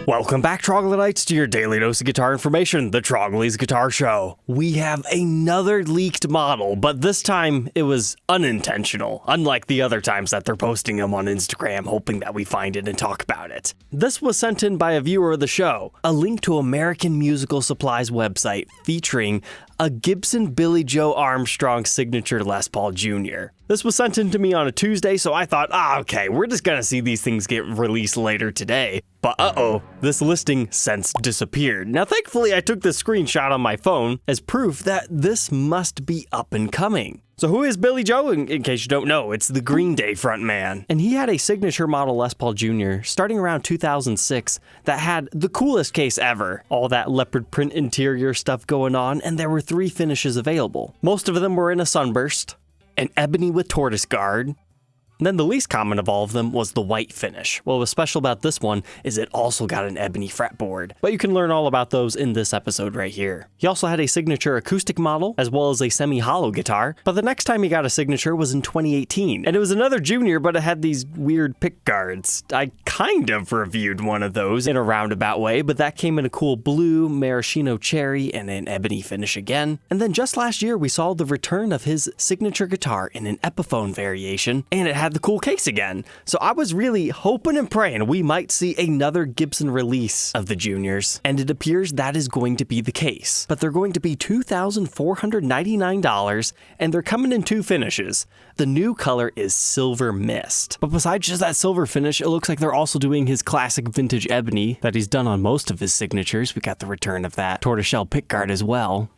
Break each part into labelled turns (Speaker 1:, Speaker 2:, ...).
Speaker 1: Welcome back, Troglodytes, to your daily dose of guitar information, the Trogly's Guitar Show. We have another leaked model, but this time it was unintentional, unlike the other times that they're posting them on Instagram, hoping that we find it and talk about it. This was sent in by a viewer of the show, a link to American Musical Supplies website featuring a Gibson Billie Joe Armstrong signature Les Paul Jr. This was sent in to me on a Tuesday, so I thought, okay, we're just gonna see these things get released later today. But this listing since disappeared. Now, thankfully, I took this screenshot on my phone as proof that this must be up and coming. So who is Billie Joe? In case you don't know, it's the Green Day frontman. And he had a signature model Les Paul Jr. starting around 2006 that had the coolest case ever. All that leopard print interior stuff going on, and there were 3 finishes available. Most of them were in a sunburst, an ebony with tortoise guard, and then the least common of all of them was the white finish. What was special about this one is it also got an ebony fretboard, but you can learn all about those in this episode right here. He also had a signature acoustic model, as well as a semi-hollow guitar, but the next time he got a signature was in 2018, and it was another junior, but it had these weird pick guards. I kind of reviewed one of those in a roundabout way, but that came in a cool blue, maraschino cherry, and an ebony finish again. And then just last year, we saw the return of his signature guitar in an Epiphone variation, and it had the cool case again. So I was really hoping and praying we might see another Gibson release of the juniors, and it appears that is going to be the case. But they're going to be $2,499, and they're coming in 2 finishes. The new color is Silver Mist. But besides just that silver finish, it looks like they're also doing his classic vintage ebony that he's done on most of his signatures. We got the return of that tortoiseshell pickguard as well.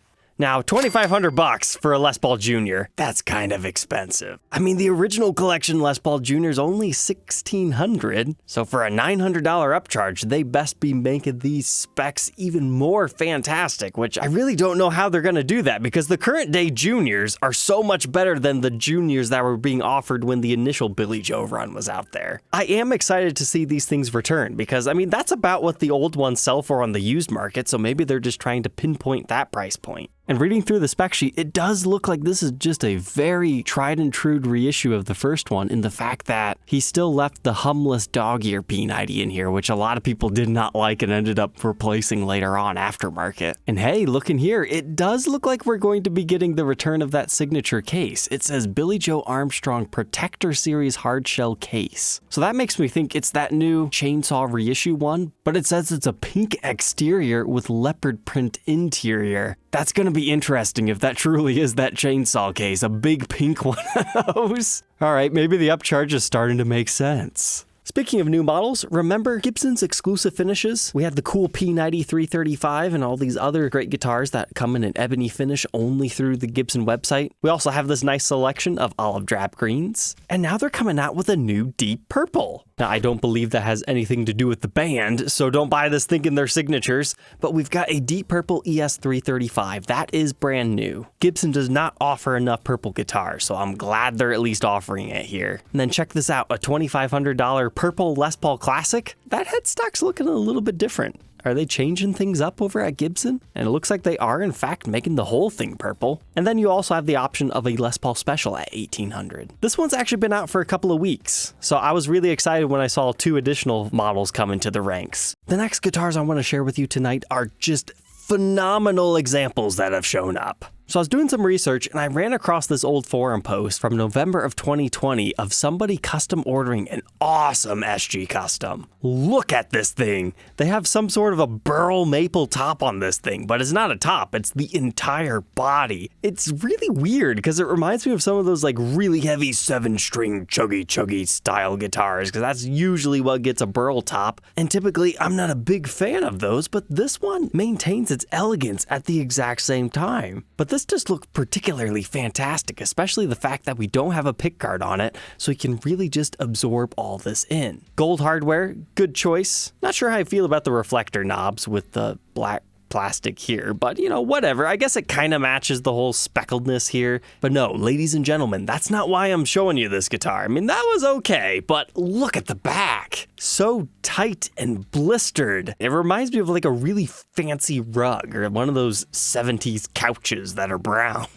Speaker 1: Now, $2,500 for a Les Paul Jr., that's kind of expensive. I mean, the original collection Les Paul Jr. is only $1,600, so for a $900 upcharge, they best be making these specs even more fantastic, which I really don't know how they're gonna do that, because the current day juniors are so much better than the juniors that were being offered when the initial Billie Joe run was out there. I am excited to see these things return, because, I mean, that's about what the old ones sell for on the used market, so maybe they're just trying to pinpoint that price point. And reading through the spec sheet, it does look like this is just a very tried and true reissue of the first one, in the fact that he still left the humless dog ear P90 in here, which a lot of people did not like and ended up replacing later on aftermarket. And hey, look in here, it does look like we're going to be getting the return of that signature case. It says Billie Joe Armstrong Protector Series hardshell case. So that makes me think it's that new chainsaw reissue one, but it says it's a pink exterior with leopard print interior. That's going to be interesting if that truly is that chainsaw case, a big pink one of those. All right, maybe the upcharge is starting to make sense. Speaking of new models, remember Gibson's exclusive finishes? We had the cool P90 335 and all these other great guitars that come in an ebony finish only through the Gibson website. We also have this nice selection of olive drab greens, and now they're coming out with a new deep purple. Now, I don't believe that has anything to do with the band, so don't buy this thinking they're signatures, but we've got a deep purple ES335. That is brand new. Gibson does not offer enough purple guitars, so I'm glad they're at least offering it here. And then check this out, a $2,500 purple Les Paul Classic. That headstock's looking a little bit different. Are they changing things up over at Gibson? And it looks like they are, in fact, making the whole thing purple. And then you also have the option of a Les Paul Special at $1,800. This one's actually been out for a couple of weeks, so I was really excited when I saw 2 additional models come into the ranks. The next guitars I want to share with you tonight are just phenomenal examples that have shown up. So I was doing some research and I ran across this old forum post from November of 2020 of somebody custom ordering an awesome SG Custom. Look at this thing. They have some sort of a burl maple top on this thing, but it's not a top, it's the entire body. It's really weird because it reminds me of some of those like really heavy 7-string chuggy style guitars, because that's usually what gets a burl top. And typically I'm not a big fan of those, but this one maintains its elegance at the exact same time. But this just looked particularly fantastic, especially the fact that we don't have a pickguard on it, so you can really just absorb all this in. Gold hardware, good choice. Not sure how I feel about the reflector knobs with the black plastic here, but you know, whatever. I guess it kind of matches the whole speckledness here. But no, ladies and gentlemen, that's not why I'm showing you this guitar. I mean, that was okay, but look at the back. So tight and blistered. It reminds me of like a really fancy rug or one of those 70s couches that are brown.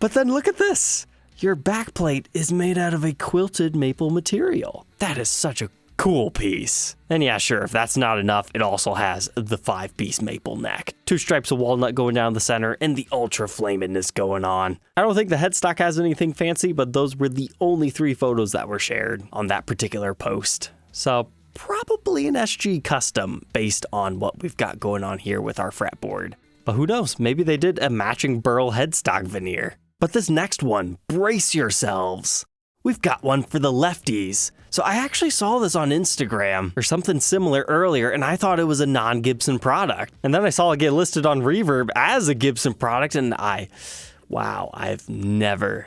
Speaker 1: But then look at this. Your backplate is made out of a quilted maple material. That is such a Cool piece. And yeah, sure, if that's not enough, it also has the 5-piece maple neck. 2 stripes of walnut going down the center, and the ultra flamedness going on. I don't think the headstock has anything fancy, but those were the only 3 photos that were shared on that particular post. So probably an SG custom based on what we've got going on here with our fretboard. But who knows, maybe they did a matching burl headstock veneer. But this next one, brace yourselves. We've got one for the lefties. So I actually saw this on Instagram or something similar earlier, and I thought it was a non-Gibson product. And then I saw it get listed on Reverb as a Gibson product, and wow, I've never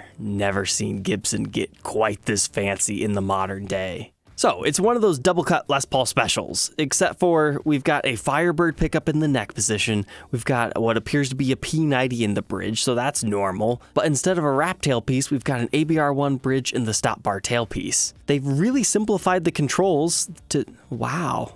Speaker 1: seen Gibson get quite this fancy in the modern day. So it's one of those double cut Les Paul specials, except for we've got a Firebird pickup in the neck position. We've got what appears to be a P90 in the bridge, so that's normal. But instead of a wrap tailpiece, we've got an ABR1 bridge in the stop bar tailpiece. They've really simplified the controls to, wow.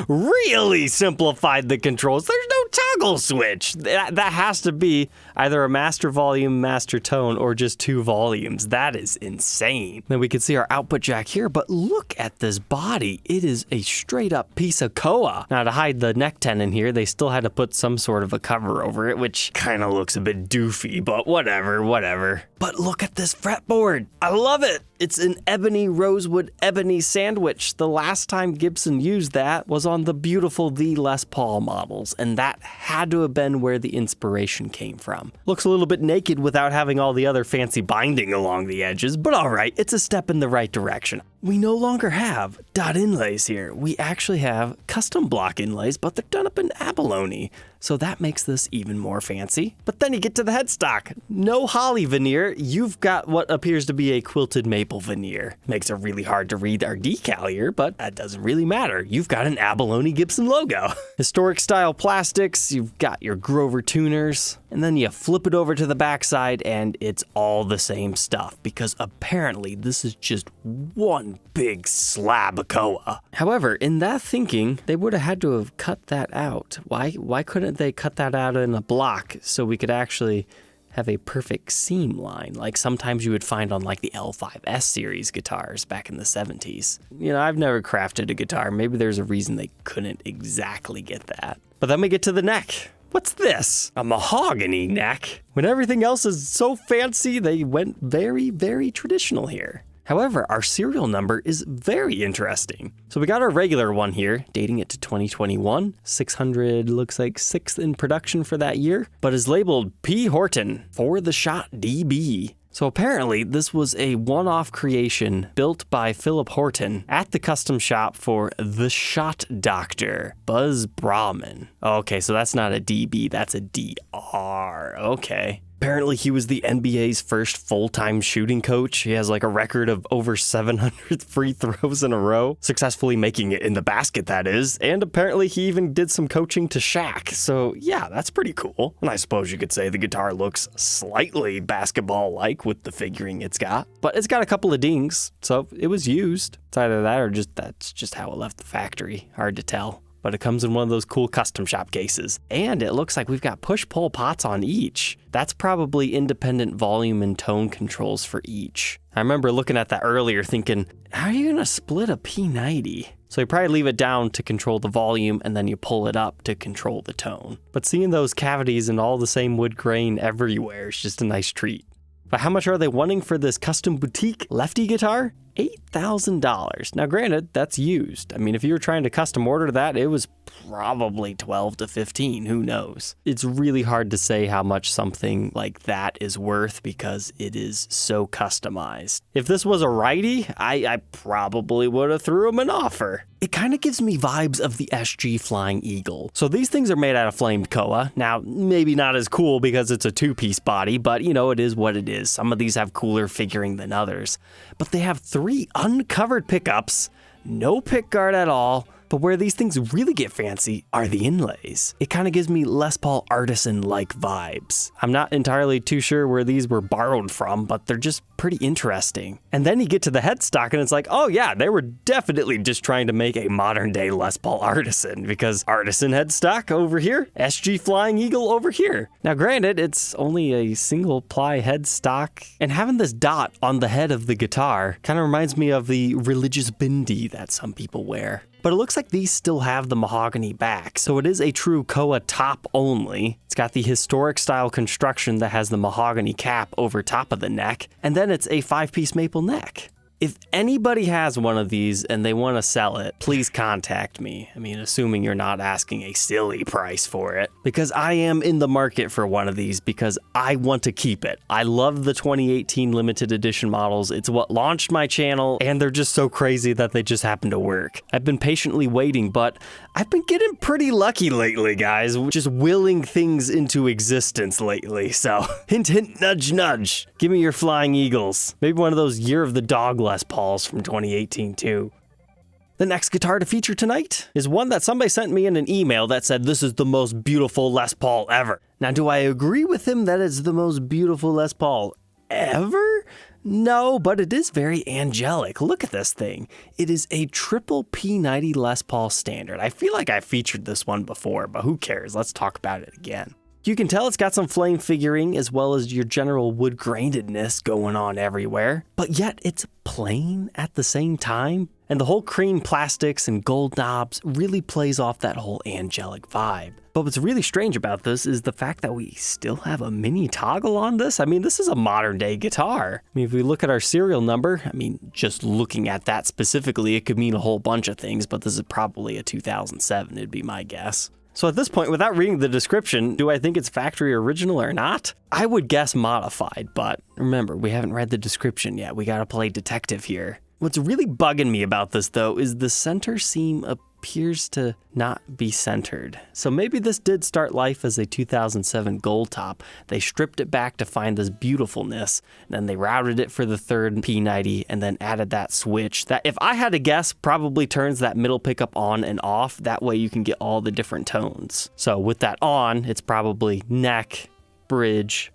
Speaker 1: Really simplified the controls. There's no toggle switch. That has to be either a master volume, master tone, or just 2 volumes. That is insane. Then we can see our output jack here, but look at this body. It is a straight up piece of koa. Now to hide the neck tenon here, they still had to put some sort of a cover over it, which kind of looks a bit doofy, but whatever. But look at this fretboard. I love it. It's an ebony rosewood ebony sandwich. The last time Gibson used that was on the beautiful The Les Paul models, and that had to have been where the inspiration came from. Looks a little bit naked without having all the other fancy binding along the edges, but alright, it's a step in the right direction. We no longer have dot inlays here. We actually have custom block inlays, but they're done up in abalone. So that makes this even more fancy. But then you get to the headstock. No holly veneer, you've got what appears to be a quilted maple veneer. Makes it really hard to read our decal here, but that doesn't really matter. You've got an abalone Gibson logo. Historic style plastics, you've got your Grover tuners, and then you flip it over to the backside and it's all the same stuff, because apparently this is just one big slab of koa. However, in that thinking, they would have had to have cut that out. Why couldn't they cut that out in a block so we could actually have a perfect seam line, like sometimes you would find on like the L5S series guitars back in the 70s. You know, I've never crafted a guitar. Maybe there's a reason they couldn't exactly get that. But then we get to the neck. What's this? A mahogany neck? When everything else is so fancy, they went very, very traditional here. However, our serial number is very interesting. So we got our regular one here, dating it to 2021. 600 looks like 6th in production for that year, but is labeled P. Horton for the Shot DB. So apparently this was a one-off creation built by Philip Horton at the custom shop for the Shot Doctor, Buzz Brahman. Okay, so that's not a DB, that's a DR. Okay. Apparently he was the NBA's first full-time shooting coach. He has like a record of over 700 free throws in a row, successfully making it in the basket, that is. And apparently he even did some coaching to Shaq. So yeah, that's pretty cool. And I suppose you could say the guitar looks slightly basketball-like with the figuring it's got. But it's got a couple of dings, so it was used. It's either that or that's just how it left the factory. Hard to tell. But it comes in one of those cool custom shop cases. And it looks like we've got push-pull pots on each. That's probably independent volume and tone controls for each. I remember looking at that earlier thinking, how are you gonna split a P90? So you probably leave it down to control the volume and then you pull it up to control the tone. But seeing those cavities and all the same wood grain everywhere is just a nice treat. But how much are they wanting for this custom boutique lefty guitar? $8,000. Now granted, that's used. I mean, if you were trying to custom order that, it was probably 12 to 15, who knows? It's really hard to say how much something like that is worth because it is so customized. If this was a righty, I probably would have threw him an offer. It kind of gives me vibes of the SG Flying Eagle. So these things are made out of flamed koa. Now, maybe not as cool because it's a 2-piece body, but you know, it is what it is. Some of these have cooler figuring than others. But they have 3 uncovered pickups, no pick guard at all, But where these things really get fancy are the inlays. It kind of gives me Les Paul artisan-like vibes. I'm not entirely too sure where these were borrowed from, but they're just pretty interesting. And then you get to the headstock and it's like, oh yeah, they were definitely just trying to make a modern day Les Paul artisan, because artisan headstock over here, SG Flying Eagle over here. Now granted, it's only a single ply headstock, and having this dot on the head of the guitar kind of reminds me of the religious bindi that some people wear. But it looks like these still have the mahogany back, so it is a true Koa top only. It's got the historic style construction that has the mahogany cap over top of the neck, and then it's a 5-piece maple neck. If anybody has one of these and they want to sell it, please contact me. I mean, assuming you're not asking a silly price for it, because I am in the market for one of these because I want to keep it. I love the 2018 limited edition models. It's what launched my channel, and they're just so crazy that they just happen to work. I've been patiently waiting, but I've been getting pretty lucky lately, guys, just willing things into existence lately. So hint, hint, nudge, nudge. Give me your Flying Eagles. Maybe one of those Year of the Dog Les Pauls from 2018 too. The next guitar to feature tonight is one that somebody sent me in an email that said this is the most beautiful Les Paul ever. Now, do I agree with him that it's the most beautiful Les Paul ever? No, but it is very angelic. Look at this thing. It is a triple P90 Les Paul standard. I feel like I featured this one before, but who cares? Let's talk about it again. You can tell it's got some flame figuring as well as your general wood grainedness going on everywhere, but yet it's plain at the same time. And the whole cream plastics and gold knobs really plays off that whole angelic vibe. But what's really strange about this is the fact that we still have a mini toggle on this. I mean, this is a modern day guitar. I mean, if we look at our serial number, I mean, just looking at that specifically, it could mean a whole bunch of things, but this is probably a 2007, it'd be my guess. So at this point, without reading the description, do I think it's factory original or not? I would guess modified, but remember, we haven't read the description yet. We gotta play detective here. What's really bugging me about this, though, is the center seam appears to not be centered. So maybe this did start life as a 2007 gold top. They stripped it back to find this beautifulness, and then they routed it for the third P90 and then added that switch that, if I had to guess, probably turns that middle pickup on and off. That way you can get all the different tones. So with that on, it's probably neck, bridge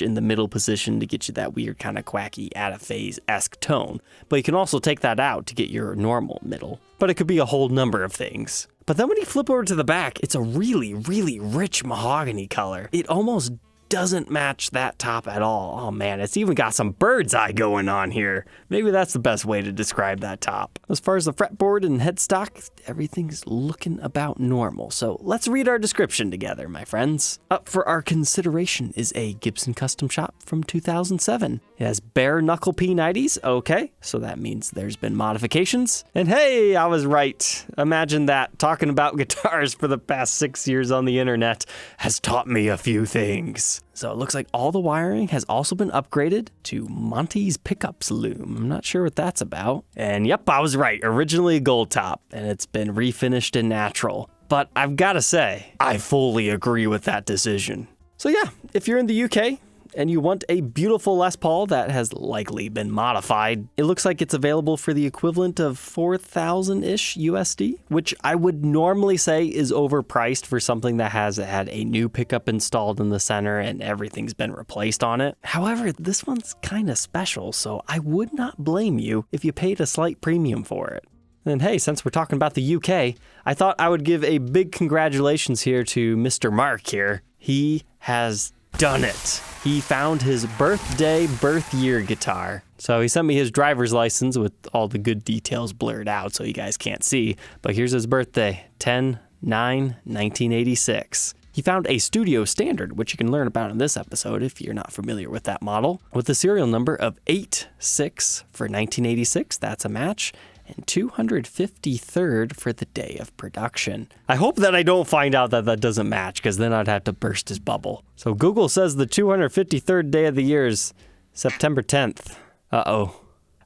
Speaker 1: in the middle position to get you that weird kind of quacky out of phase-esque tone. But you can also take that out to get your normal middle. But it could be a whole number of things. But then when you flip over to the back, it's a really, really rich mahogany color. It almost doesn't match that top at all. Oh man, it's even got some bird's eye going on here. Maybe that's the best way to describe that top. As far as the fretboard and headstock, everything's looking about normal. So let's read our description together, my friends. Up for our consideration is a Gibson Custom Shop from 2007. It has bare knuckle P90s. Okay, so that means there's been modifications. And hey, I was right. Imagine that. Talking about guitars for the past 6 years on the internet has taught me a few things. So it looks like all the wiring has also been upgraded to Monty's pickups loom. I'm not sure what that's about. And yep, I was right. Originally a gold top, and it's been refinished in natural. But I've got to say, I fully agree with that decision. So yeah, if you're in the UK and you want a beautiful Les Paul that has likely been modified, it looks like it's available for the equivalent of 4,000-ish USD, which I would normally say is overpriced for something that has had a new pickup installed in the center and everything's been replaced on it. However, this one's kind of special, so I would not blame you if you paid a slight premium for it. And hey, since we're talking about the UK, I thought I would give a big congratulations here to Mr. Mark here. He has done it. He found his birth year guitar. So he sent me his driver's license with all the good details blurred out so you guys can't see. But here's his birthday, 10/9/1986. He found a studio standard, which you can learn about in this episode if you're not familiar with that model, with a serial number of 86 for 1986. That's a match. And 253rd for the day of production. I hope that I don't find out that that doesn't match, because then I'd have to burst his bubble. So Google says the 253rd day of the year is September 10th. Uh-oh.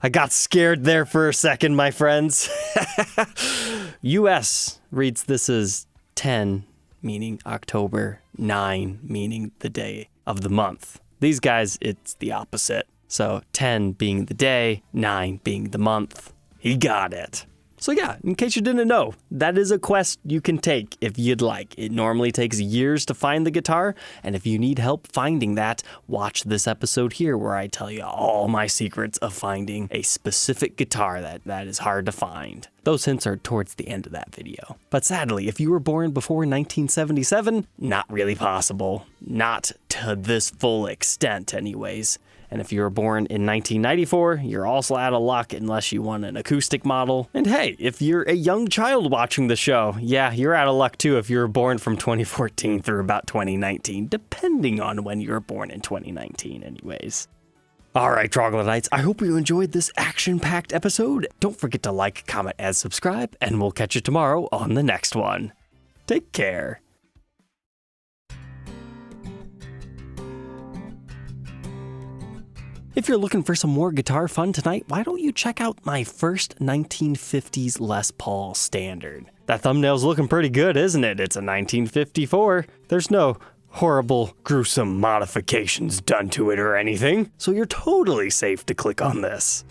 Speaker 1: I got scared there for a second, my friends. US reads this as 10, meaning October, 9, meaning the day of the month. These guys, it's the opposite. So 10 being the day, 9 being the month. He got it. So yeah, in case you didn't know, that is a quest you can take if you'd like. It normally takes years to find the guitar, and if you need help finding that, watch this episode here where I tell you all my secrets of finding a specific guitar that is hard to find. Those hints are towards the end of that video. But sadly, if you were born before 1977, not really possible. Not to this full extent anyways. And if you were born in 1994, you're also out of luck unless you want an acoustic model. And hey, if you're a young child watching the show, yeah, you're out of luck too if you were born from 2014 through about 2019, depending on when you were born in 2019 anyways. Alright, Troglodytes, I hope you enjoyed this action-packed episode. Don't forget to like, comment, and subscribe, and we'll catch you tomorrow on the next one. Take care. If you're looking for some more guitar fun tonight, why don't you check out my first 1950s Les Paul Standard? That thumbnail's looking pretty good, isn't it? It's a 1954. There's no horrible, gruesome modifications done to it or anything, so you're totally safe to click on this.